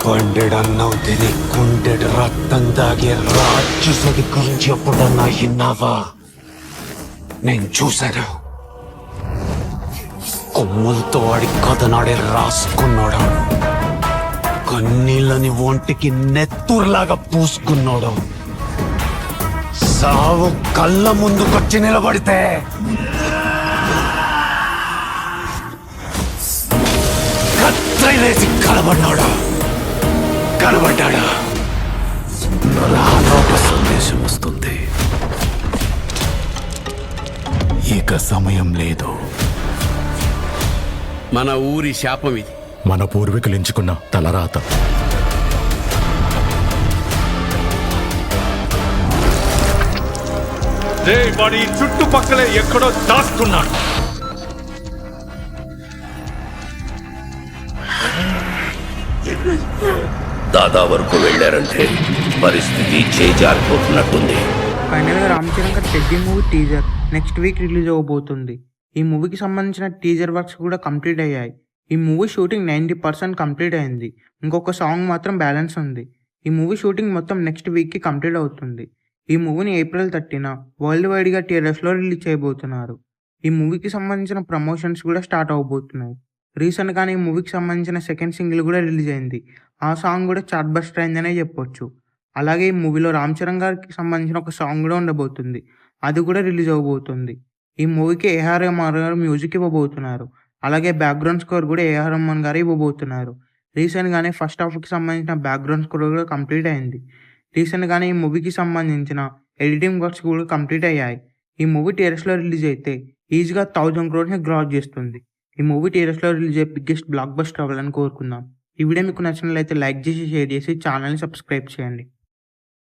వండెడన్నావు తిని గుండెడు రక్తం తాగే రాక్షసుడి గురించి ఎప్పుడన్నా విన్నావా? నేను చూశాను. కొమ్ములతో ఆడి కథనాడే రాసుకున్నాడు. కన్నీళ్ళని ఒంటికి నెత్తురులాగా పూసుకున్నాడు. సావు కళ్ళ ముందుకొచ్చి నిలబడితే కత్తిలేసి కనబడ్డాడా? ఒక సందేశం వస్తుంది. ఇక సమయం లేదు. మన ఊరి శాపం ఇది. మన పూర్వీకులు ఎంచుకున్న తలరాత. వాడి చుట్టుపక్కలే ఎక్కడో దాస్తున్నాడు. దాదా వరకు వెళ్ళారంటే పరిస్థితి చేజారిపోతున్నట్టుంది. ఫైనల్ గా రామ్ చరణ్ గారి పెద్ద movie teaser next week release అవ్వబోతుంది. ఈ మూవీకి సంబంధించిన టీజర్ వర్క్స్ కూడా కంప్లీట్ అయ్యాయి. ఈ మూవీ షూటింగ్ 90% కంప్లీట్ అయింది. ఇంకొక సాంగ్ మాత్రం బ్యాలెన్స్ ఉంది. ఈ మూవీ షూటింగ్ మొత్తం నెక్స్ట్ వీక్కి కంప్లీట్ అవుతుంది. ఈ మూవీని April 30న వరల్డ్ వైడ్గా థియేటర్స్లో రిలీజ్ చేయబోతున్నారు. ఈ మూవీకి సంబంధించిన ప్రమోషన్స్ కూడా స్టార్ట్ అవబోతున్నాయి. రీసెంట్గానే ఈ మూవీకి సంబంధించిన సెకండ్ సింగిల్ కూడా రిలీజ్ అయింది. ఆ సాంగ్ కూడా చార్ట్ బస్టర్ అయిందనే చెప్పొచ్చు. అలాగే ఈ మూవీలో రామ్ చరణ్ గారికి సంబంధించిన ఒక సాంగ్ కూడా ఉండబోతుంది. అది కూడా రిలీజ్ అవ్వబోతుంది. ఈ మూవీకి ఏఆర్ రెహమాన్ గారు మ్యూజిక్ ఇవ్వబోతున్నారు. అలాగే బ్యాక్గ్రౌండ్ స్కోర్ కూడా ఏఆర్ రెహమాన్ గారు ఇవ్వబోతున్నారు. రీసెంట్గానే ఫస్ట్ హాఫ్కి సంబంధించిన బ్యాక్గ్రౌండ్ స్కోర్ కూడా కంప్లీట్ అయింది. రీసెంట్గానే ఈ మూవీకి సంబంధించిన ఎడిటింగ్ వర్క్స్ కూడా కంప్లీట్ అయ్యాయి. ఈ మూవీ థియేటర్స్లో రిలీజ్ అయితే ఈజీగా 1000 crores క్రాస్ చేస్తుంది. ఈ మూవీ థియేటర్స్లో రిలీజ్ అయ్యే బిగ్గెస్ట్ బ్లాక్ బస్టర్ అవ్వాలని కోరుకుందాం. ఈ వీడియో మీకు నచ్చినట్లయితే లైక్ చేసి షేర్ చేసి ఛానల్ని సబ్స్క్రైబ్ చేయండి.